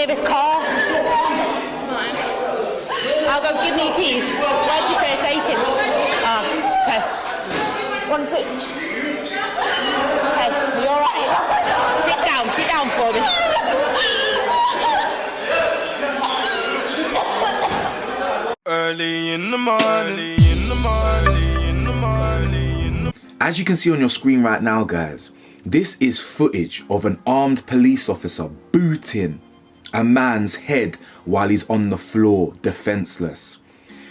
nearest car? Mine. I'll go, give me your keys. Where's your first aid kit? Ah, okay. One touch. Okay, you alright? Sit down for me. Early in the morning. As you can see on your screen right now, guys, this is footage of an armed police officer booting a man's head while he's on the floor, defenseless.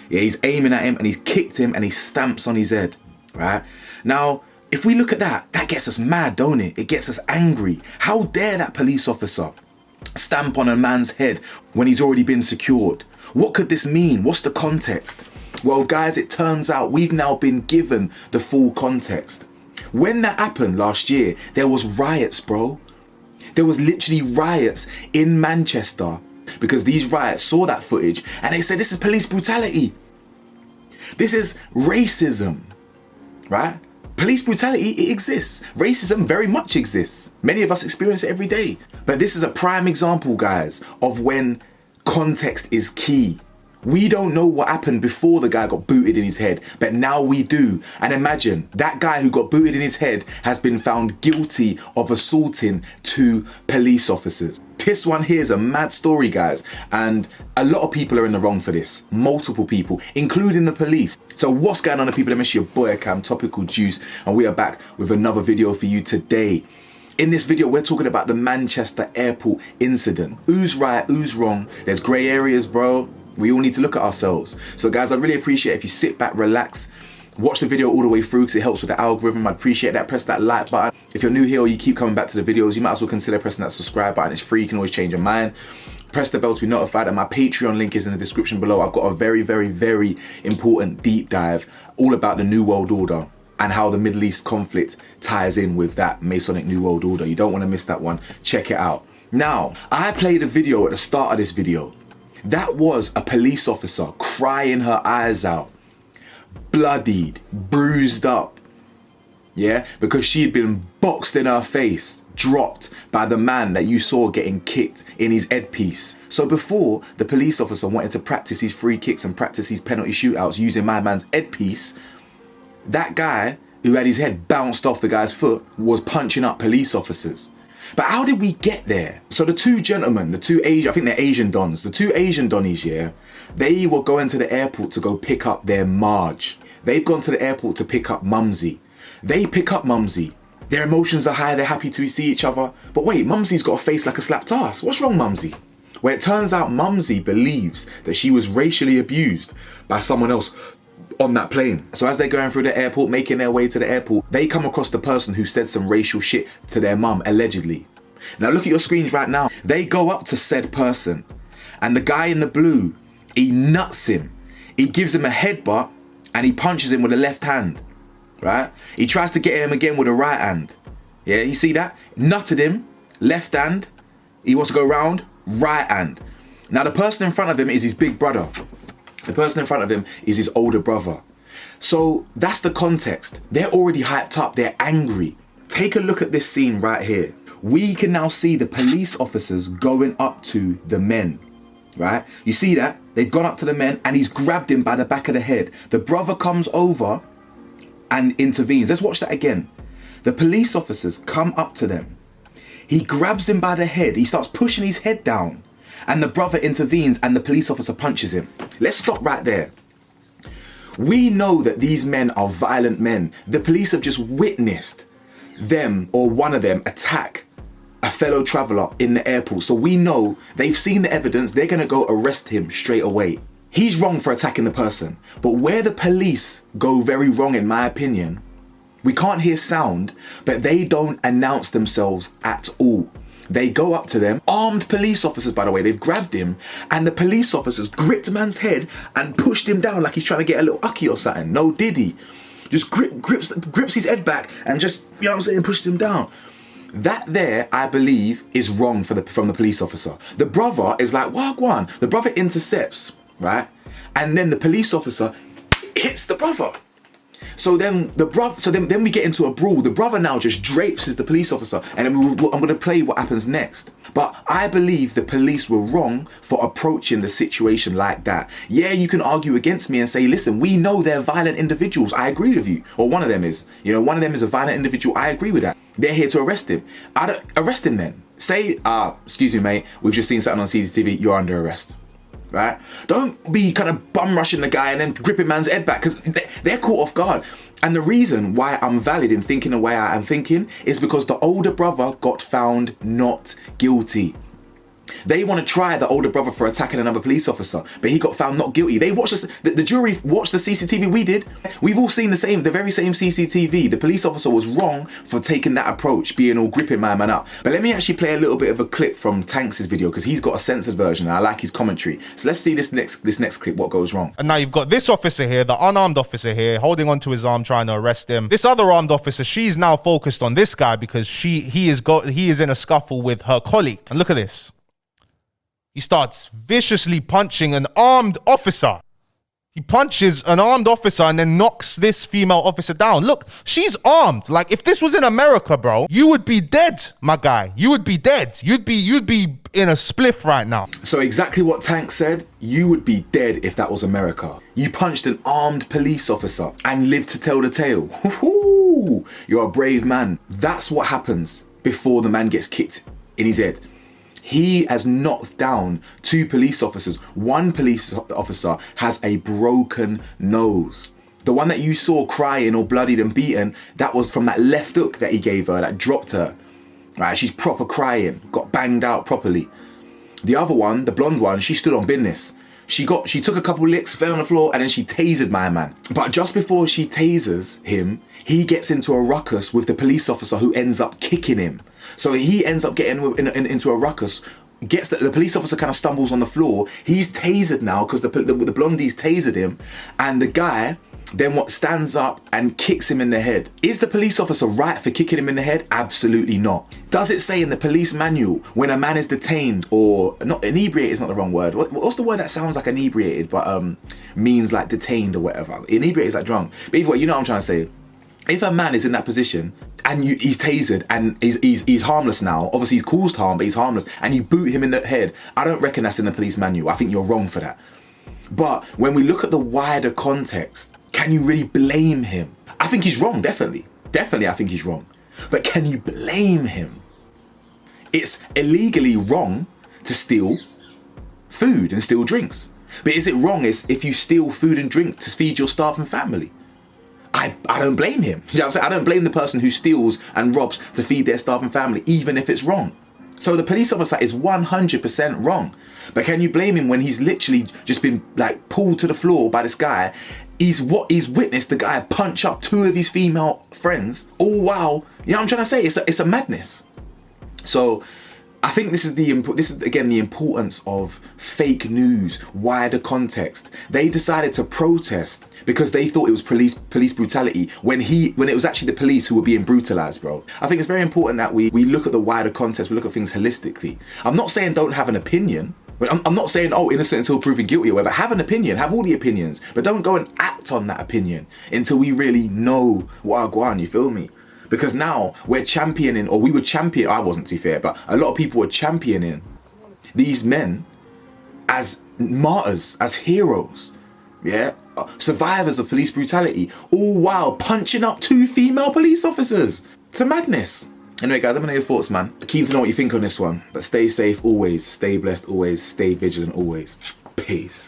Yeah, he's aiming at him and he's kicked him and he stamps on his head, right? Now, if we look at that, that gets us mad, don't it? It gets us angry. How dare that police officer stamp on a man's head when he's already been secured? What could this mean? What's the context? Well, guys, it turns out we've now been given the full context. When that happened last year, there was riots, bro. There was literally riots in Manchester because these riots saw that footage and they said this is police brutality. This is racism, right? Police brutality, it exists. Racism very much exists. Many of us experience it every day. But this is a prime example, guys, of when context is key. We don't know what happened before the guy got booted in his head, but now we do. And imagine that guy who got booted in his head has been found guilty of assaulting 2 police officers. This one here is a mad story, guys, and a lot of people are in the wrong for this. Multiple people, including the police. So what's going on, people? It's your boy Cam, Topical Juice, and we are back with another video for you today. In this video, we're talking about the Manchester airport incident. Who's right, who's wrong? There's grey areas, bro. We all need to look at ourselves. So guys, I really appreciate if you sit back, relax, watch the video all the way through because it helps with the algorithm. I'd appreciate that. Press that like button. If you're new here or you keep coming back to the videos, you might as well consider pressing that subscribe button. It's free, you can always change your mind. Press the bell to be notified, and my Patreon link is in the description below. I've got a very, very, very important deep dive all about the New World Order and how the Middle East conflict ties in with that Masonic New World Order. You don't want to miss that one. Check it out. Now, I played a video at the start of this video. That was a police officer crying her eyes out, bloodied, bruised up, yeah, because she had been boxed in her face, dropped by the man that you saw getting kicked in his headpiece. So before the police officer wanted to practice his free kicks and practice his penalty shootouts using my man's headpiece, that guy who had his head bounced off the guy's foot was punching up police officers. But how did we get there? So the 2 gentlemen, I think they're Asian dons, the 2 Asian donnies, yeah, they were going to the airport to go pick up their Marge. They've gone to the airport to pick up Mumsy. They pick up Mumsy. Their emotions are high, they're happy to see each other. But wait, Mumsy's got a face like a slapped ass. What's wrong, Mumsy? Well, it turns out Mumsy believes that she was racially abused by someone else on that plane. So as they're going through the airport, making their way to the airport, they come across the person who said some racial shit to their mum, allegedly. Now look at your screens right now. They go up to said person and the guy in the blue, he nuts him. He gives him a headbutt and he punches him with the left hand, right? He tries to get him again with the right hand. Yeah, you see that? Nutted him, left hand. He wants to go round, right hand. Now the person in front of him is his big brother. The person in front of him is his older brother. So that's the context. They're already hyped up. They're angry. Take a look at this scene right here. We can now see the police officers going up to the men, right? You see that? They've gone up to the men and he's grabbed him by the back of the head. The brother comes over and intervenes. Let's watch that again. The police officers come up to them. He grabs him by the head. He starts pushing his head down. And the brother intervenes and the police officer punches him. Let's stop right there. We know that these men are violent men. The police have just witnessed them or one of them attack a fellow traveller in the airport. So we know they've seen the evidence. They're going to go arrest him straight away. He's wrong for attacking the person. But where the police go very wrong, in my opinion, we can't hear sound, but they don't announce themselves at all. They go up to them, armed police officers, by the way, they've grabbed him, and the police officers gripped a man's head and pushed him down like he's trying to get a little ucky or something. No diddy. Just grips his head back and just, you know what I'm saying, pushed him down. That there, I believe, is wrong from the police officer. The brother is like, wagwan. The brother intercepts, right? And then the police officer hits the brother. So then then we get into a brawl. The brother now just drapes the police officer, and then I'm going to play what happens next. But I believe the police were wrong for approaching the situation like that. Yeah, you can argue against me and say, listen, we know they're violent individuals. I agree with you. Or one of them is. You know, one of them is a violent individual. I agree with that. They're here to arrest him. Arrest him then. Say, excuse me, mate, we've just seen something on CCTV. You're under arrest. Right? Don't be kind of bum rushing the guy and then gripping man's head back, because they're caught off guard. And the reason why I'm valid in thinking the way I am thinking is because the older brother got found not guilty. They want to try the older brother for attacking another police officer, but he got found not guilty. They watched the jury watched the CCTV we did. We've all seen the very same CCTV. The police officer was wrong for taking that approach, being all gripping my man up. But let me actually play a little bit of a clip from Tanks' video, because he's got a censored version and I like his commentary. So let's see this next clip, what goes wrong. And now you've got this officer here, the unarmed officer here, holding onto his arm, trying to arrest him. This other armed officer, she's now focused on this guy because he is in a scuffle with her colleague. And look at this. He starts viciously punching an armed officer. He punches an armed officer and then knocks this female officer down. Look, she's armed. Like, if this was in America, bro, you would be dead, my guy. You would be dead. You'd be in a spliff right now. So exactly what Tank said, you would be dead if that was America. You punched an armed police officer and lived to tell the tale. Woo-hoo! You're a brave man. That's what happens before the man gets kicked in his head. He has knocked down 2 police officers. One police officer has a broken nose. The one that you saw crying or bloodied and beaten, that was from that left hook that he gave her, that dropped her. Right, she's proper crying, got banged out properly. The other one, the blonde one, she stood on business. She took a couple licks, fell on the floor, and then she tasered my man. But just before she tasers him, he gets into a ruckus with the police officer, who ends up kicking him. So he ends up getting into a ruckus, gets the police officer kind of stumbles on the floor. He's tasered now because the blondie's tasered him, and the guy then stands up and kicks him in the head. Is the police officer right for kicking him in the head? Absolutely not. Does it say in the police manual when a man is detained, or not, inebriated is not the wrong word. What's the word that sounds like inebriated but means like detained or whatever? Inebriated is like drunk. But either way, you know what I'm trying to say. If a man is in that position and he's tasered and he's harmless now, obviously he's caused harm, but he's harmless, and you boot him in the head, I don't reckon that's in the police manual. I think you're wrong for that. But when we look at the wider context, can you really blame him? I think he's wrong, definitely. Definitely, I think he's wrong. But can you blame him? It's illegally wrong to steal food and steal drinks. But is it wrong if you steal food and drink to feed your starving family? I don't blame him. You know what I'm saying? I don't blame the person who steals and robs to feed their starving family, even if it's wrong. So the police officer is 100% wrong. But can you blame him when he's literally just been like pulled to the floor by this guy? He's witnessed the guy punch up 2 of his female friends. All while, you know what I'm trying to say? It's a madness. So I think this is again the importance of fake news, wider context. They decided to protest because they thought it was police brutality when it was actually the police who were being brutalized, bro. I think it's very important that we look at the wider context, we look at things holistically. I'm not saying don't have an opinion. I'm not saying, innocent until proven guilty or whatever. Have an opinion, have all the opinions, but don't go and act on that opinion until we really know what are going on, you feel me? Because now we're championing, or we were championing, I wasn't to be fair, but a lot of people were championing these men as martyrs, as heroes, yeah? Survivors of police brutality, all while punching up 2 female police officers. It's a madness. Anyway guys, let me know your thoughts, man. Keen to know what you think on this one, but stay safe always, stay blessed always, stay vigilant always. Peace.